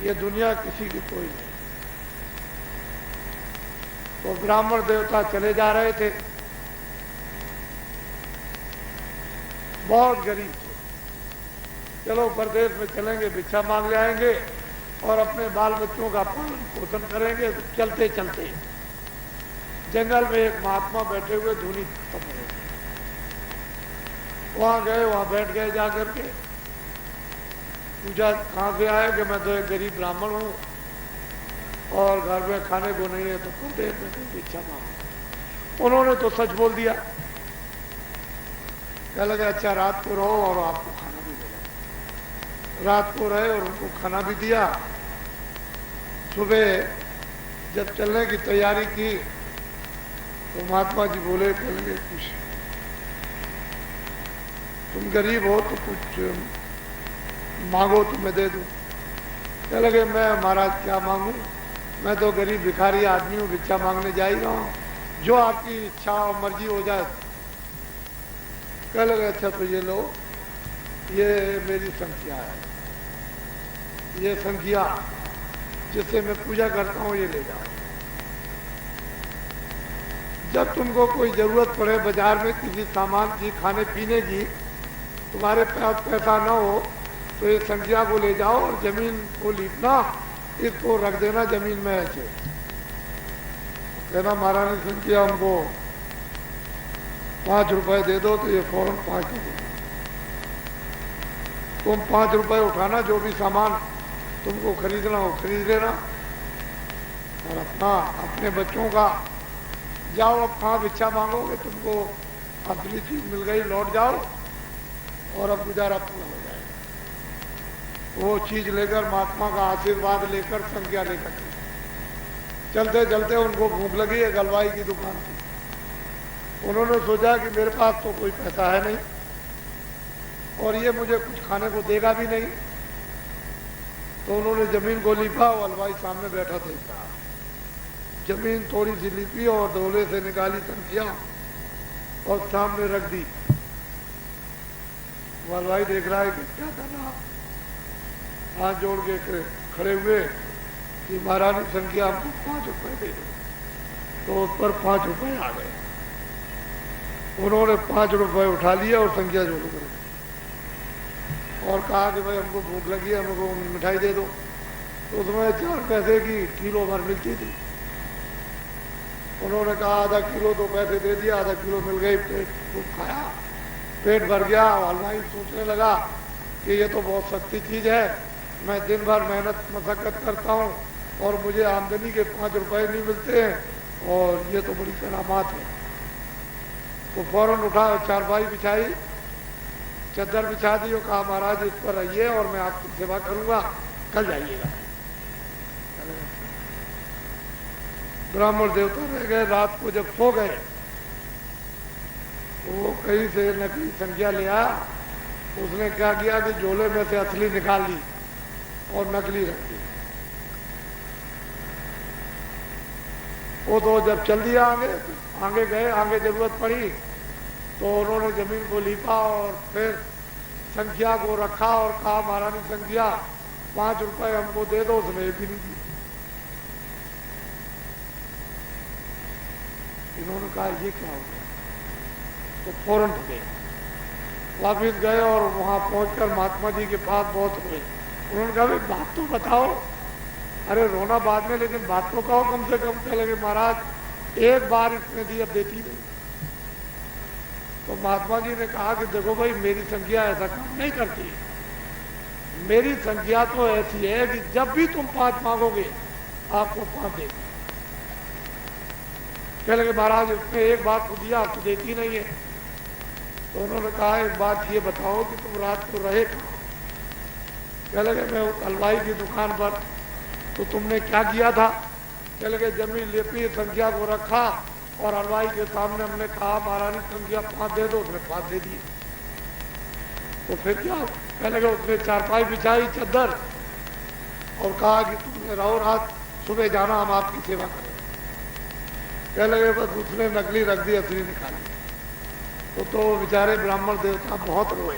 ये दुनिया किसी की कोई नहीं। तो ब्राह्मण देवता चले जा रहे थे, बहुत गरीब थे। चलो परदेश में चलेंगे, भिक्षा मांग ले आएंगे और अपने बाल बच्चों का पालन पोषण करेंगे। तो चलते चलते जंगल में एक महात्मा बैठे हुए धुनी खत्म हो गई। वहां गए, वहां बैठ गए जाकर के। पूछा कहाँ से आए कि मैं तो एक गरीब ब्राह्मण हूँ और घर में खाने को नहीं है, तो परदेश में तो भिक्षा मांगो। उन्होंने तो सच बोल दिया। कह लगे अच्छा रात को रहो और आपको खाना भी मिला। रात को रहे और उनको खाना भी दिया। सुबह जब चलने की तैयारी की तो महात्मा जी बोले, कह लगे कुछ तुम गरीब हो तो कुछ मांगो तो मैं दे दूं। कह लगे मैं महाराज क्या मांगू, मैं तो गरीब भिखारी आदमी हूँ, भिक्षा मांगने जा ही रहा हूँ, जो आपकी इच्छा और मर्जी हो जाए। कह लगे अच्छा तो ये लो, ये मेरी संख्या है, ये संख्या जिससे मैं पूजा करता हूँ, ये ले जाओ। जब तुमको कोई जरूरत पड़े बाजार में किसी सामान की, खाने पीने की, तुम्हारे पास पैसा न हो तो ये संख्या को ले जाओ और जमीन को लीपना, इसको रख देना जमीन में ऐसे। कहना महारानी संख्या हमको 5 रुपए दे दो, तो ये फौरन 5 दे दो। तुम 5 रुपए उठाना, जो भी सामान तुमको खरीदना हो खरीद लेना और अपने बच्चों का जाओ। अब कहाँ भिक्षा मांगोगे, तुमको असली चीज मिल गई, लौट जाओ और अब गुजारा पूरा हो जाएगा। वो चीज लेकर, महात्मा का आशीर्वाद लेकर, संख्या लेकर चलते चलते उनको भूख लगी है, हलवाई की दुकान थी। उन्होंने सोचा कि मेरे पास तो कोई पैसा है नहीं और ये मुझे कुछ खाने को देगा भी नहीं। तो उन्होंने जमीन को लीपा और हलवाई सामने बैठा था। जमीन थोड़ी सी लीपी और डोले से निकाली संख्या और सामने रख दी। हलवाई देख रहा है कि क्या करना, हाथ जोड़ के खड़े हुए कि महारानी संख्या हमको 5 रुपए दे दो। तो उस पर 5 रुपए आ गए। उन्होंने 5 रुपए उठा लिए और संख्या जोड़ कर और कहा कि भाई हमको भूख लगी है, हमको मिठाई दे दो। तो उसमें 4 पैसे की किलो भर मिलती थी। उन्होंने कहा आधा किलो तो पैसे दे दिया, आधा किलो मिल गई, पेट खूब खाया, पेट भर गया। हलवाई सोचने लगा कि ये तो बहुत सस्ती चीज है, मैं दिन भर मेहनत मशक्कत करता हूँ और मुझे आमदनी के 5 रुपए नहीं मिलते हैं और ये तो बड़ी करामात है। तो फौरन उठा, चारपाई बिछाई, चद्दर बिछा दी और कहा महाराज इस पर रहिए और मैं आपकी सेवा करूंगा, कल जाइएगा। ब्राह्मण देवता रह गए। रात को जब सो गए वो कहीं से नकली संख्या ले आया। उसने क्या किया कि झोले में से असली निकाल ली और नकली रख दी। वो तो जब चल दिया आगे गए, आगे जरूरत पड़ी तो उन्होंने जमीन को लीपा और फिर संख्या को रखा और कहा महारानी संख्या 5 रुपए हमको दे दो। उसने एक भी नहीं दी। इन्होंने कहा ये क्या हो गया, तो फौरन उठे, वापिस गए और वहां पहुंचकर महात्मा जी के पास बहुत रोए। उन्होंने कहा भाई बात तो बताओ। अरे रोना बाद में, लेकिन बात तो कहो कम से कम। क्या लगे महाराज एक बार इसने दी, अब देती नहीं। तो महात्मा जी ने कहा कि देखो भाई मेरी संख्या ऐसा काम नहीं करती। मेरी संख्या तो ऐसी है कि जब भी तुम 5 मांगोगे आपको 5 देगी। कह लगे महाराज उसने एक बात को दिया, आपको देती नहीं है। तो उन्होंने कहा एक बात ये बताओ कि तुम रात को रहे कहाँ। कह लगे मैं हलवाई की दुकान पर। तो तुमने क्या किया था। कह लगे जमीन लेपी, संख्या को रखा और हलवाई के सामने हमने कहा महारानी संख्या 5 दे दो, उसने 5 दे दिए। तो फिर क्या। कह लगे उसने चारपाई बिछाई, चद्दर, और कहा कि तुमने रहो रात, सुबह जाना, हम आपकी सेवा करें। कह लगे बस उसने नकली रख दी, असली निकाली। तो बेचारे ब्राह्मण देवता बहुत रोए।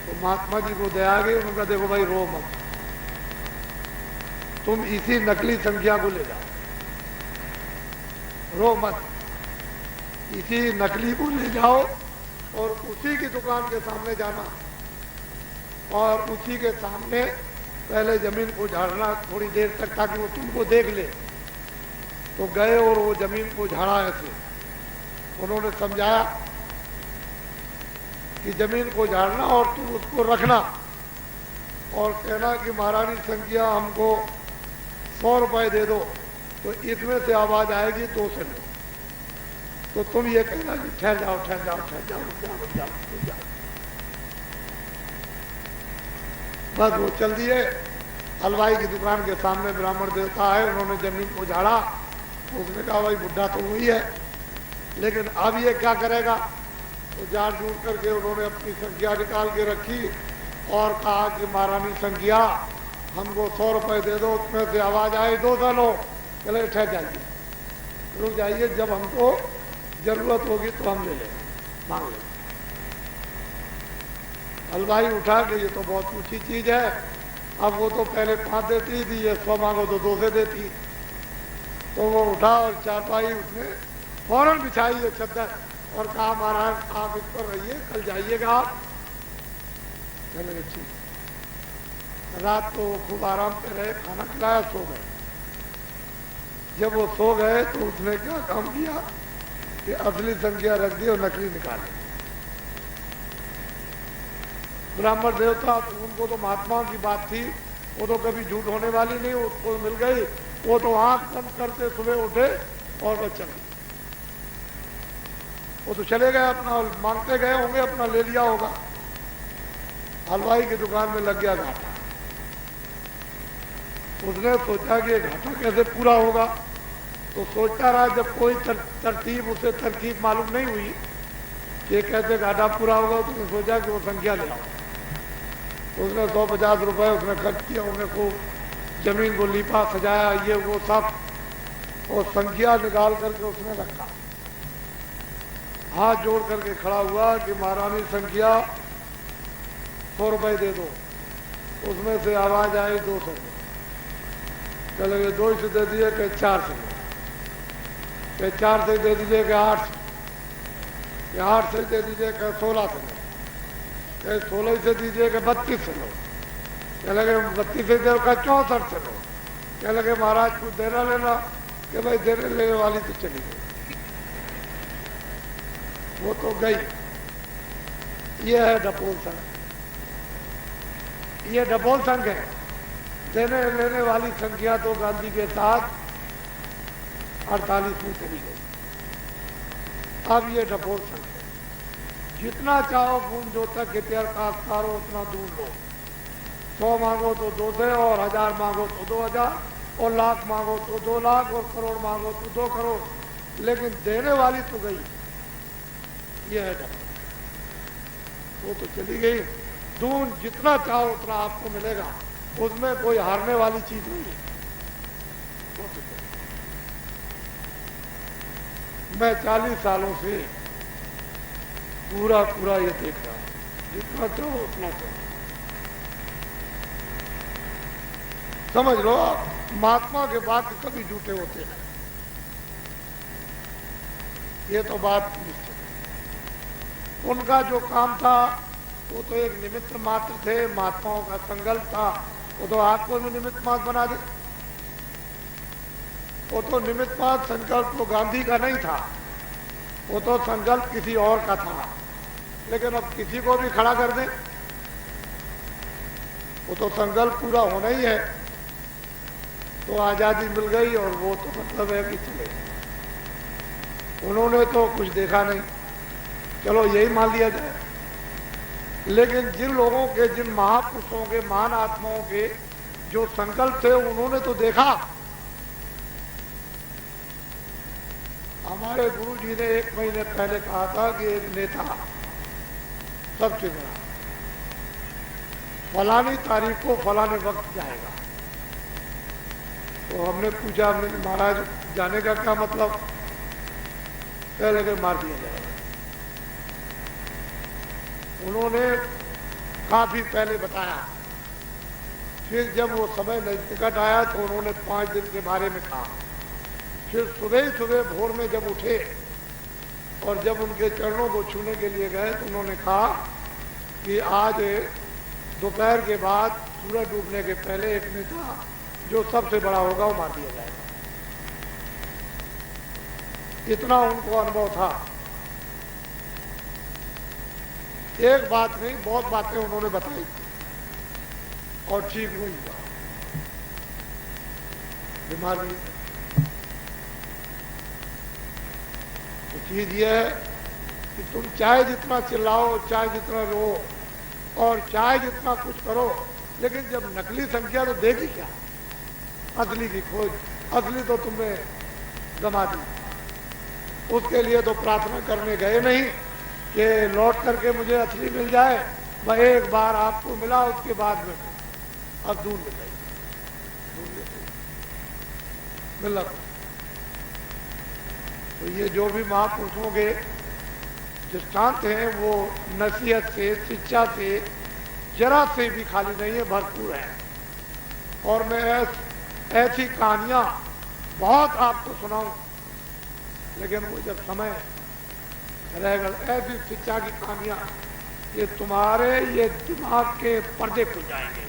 तो महात्मा जी को दया आ गई। उन्होंने कहा देखो भाई रो मत, तुम इसी नकली संख्या को ले जाओ, रो मत, इसी नकली को ले जाओ और उसी की दुकान के सामने जाना और उसी के सामने पहले जमीन को झाड़ना थोड़ी देर तक, ताकि वो तुमको देख ले। तो गए और वो जमीन को झाड़ा ऐसे। उन्होंने समझाया कि जमीन को झाड़ना और तुम उसको रखना और कहना कि महारानी संख्या हमको 100 रुपए दे दो, तो इसमें से आवाज आएगी 200 लो। तो तुम ये कहना कि ठहर जाओ ठहर जाओ ठहर जाओ रुक जाओ रुक जाओ रुक जाओ। बस वो चल दिए। हलवाई की दुकान के सामने ब्राह्मण देवता है, उन्होंने जमीन को झाड़ा। उसने कहा भाई बुढ़ा तो वही है, लेकिन अब ये क्या करेगा। तो झाड़ झूड़ करके उन्होंने अपनी संख्या निकाल के रखी और कहा कि महारानी संख्या हमको 100 रुपए दे दो, उसमें से आवाज आए 200 लो। चले ठहर जाइए, रुक जाइए, जब हमको जरूरत होगी तो हम ले लेंगे, मांग लेंगे। हलवाई उठा के ये तो बहुत ऊंची चीज है, अब वो तो पहले 5 देती थी, ये 100 मांगो तो 200 देती। तो वो उठा और चारपाई उसने फौरन बिछाई है चद्दर और कहा महाराज आप इस पर रहिए, कल जाइएगा आप। चले ठीक। रात को खूब आराम से रहे, खाना खिलाया, सो गए। जब वो सो गए तो उसने क्या काम किया कि असली संख्या रख दी और नकली निकाली। ब्राह्मण देवता उनको तो महात्माओं की बात थी, वो तो कभी झूठ होने वाली नहीं, उसको मिल गई। वो तो आंख बंद करते सुबह उठे और वो चले। वो तो चले गए, अपना मांगते गए होंगे, अपना ले लिया होगा। हलवाई की दुकान में लग गया घाटा। उसने सोचा कि ये घाटा कैसे पूरा होगा। तो सोचता रहा, जब कोई तरतीब उसे तरकीब मालूम नहीं हुई कि कैसे घाटा पूरा होगा, तो उसने सोचा कि वो संख्या ले आओ। उसने 150 रुपए उसने खर्च किया, उन्हें खूब जमीन को लीपा सजाया, ये वो सब, और संख्या निकाल करके उसने रखा। हाथ जोड़ करके खड़ा हुआ कि महारानी संख्या 100 रुपए दे दो। उसमें से आवाज आई 200 में। चले गए, 2 से दे दिए कि 4 से, 4 से दे दीजिए कि 8 से, 8 से दे दीजिए कि 16 से, 16 से दीजिए कि 32 से लो। कह लगे 32 से देव का 64 से लो। कह लगे महाराज कुछ देना लेना, कि भाई देने लेने वाली तो चली गई, वो तो गई। ये है डपोल संघ, ये डपोल संघ है। देने लेने वाली संख्या तो गांधी के साथ 48 में चली गई। अब ये डपोल संघ है। जितना चाहो बूंदो तक इतिहास करो, उतना दूर लो। 100 मांगो तो 200 और 1000 मांगो तो 2000 और लाख मांगो तो 2 लाख और करोड़ मांगो तो 2 करोड़, लेकिन देने वाली तो गई। ये है डपोल, वो तो चली गई। दून जितना चाहो उतना आपको मिलेगा, उसमें कोई हारने वाली चीज नहीं है। मैं 40 सालों से पूरा ये देख रहा हूं, जितना चाहो उतना चाहो। समझ लो, महात्मा के वाक्य कभी झूठे होते हैं, ये तो बात निश्चित है। उनका जो काम था वो तो एक निमित्त मात्र थे, महात्माओं का संकल्प था। वो तो आपको भी निमित्त मात्र बना दे। वो तो निमित्त मात्र संकल्प तो गांधी का नहीं था, वो तो संकल्प किसी और का था। लेकिन अब किसी को भी खड़ा कर दें, वो तो संकल्प पूरा होना ही है। तो आजादी मिल गई और वो तो मतलब है कि चले। उन्होंने तो कुछ देखा नहीं, चलो यही मान लिया जाए। लेकिन जिन लोगों के, जिन महापुरुषों के, महान आत्माओं के जो संकल्प थे, उन्होंने तो देखा। हमारे गुरु जी ने 1 महीने पहले कहा था कि एक नेता सबसे बड़ा फलानी तारीख को फलाने वक्त जाएगा। तो हमने पूछा, हमने महाराज जाने का क्या मतलब? पहले के मार दिया जाएगा। उन्होंने काफी पहले बताया फिर जब वो समय निकट आया तो उन्होंने 5 दिन के बारे में कहा। फिर सुबह सुबह भोर में जब उठे और जब उनके चरणों को छूने के लिए गए तो उन्होंने कहा कि आज दोपहर के बाद सूरज डूबने के पहले एक नेता जो सबसे बड़ा होगा वो मार दिया जाएगा। इतना उनको अनुभव था। एक बात नहीं, बहुत बातें उन्होंने बताई और ठीक नहीं हुआ, बीमारी। तो चीज ये है कि तुम चाहे जितना चिल्लाओ, चाहे जितना रो और चाहे जितना कुछ करो, लेकिन जब नकली संख्या तो देगी क्या? असली की खोज, असली तो तुमने गंवा दी। उसके लिए तो प्रार्थना करने गए नहीं कि लौट करके मुझे असली मिल जाए। वह एक बार आपको मिला, उसके बाद में अब ढूंढ ले मिला। तो ये जो भी महापुरुषों के दृष्टांत हैं वो नसीहत से, शिक्षा से जरा से भी खाली नहीं है, भरपूर है। और मैं ऐसी कहानियां बहुत आपको सुनाऊं, लेकिन वो जब समय रहेगा, ऐसी शिक्षा की कहानियां ये तुम्हारे ये दिमाग के पर्दे खुल जाएंगे।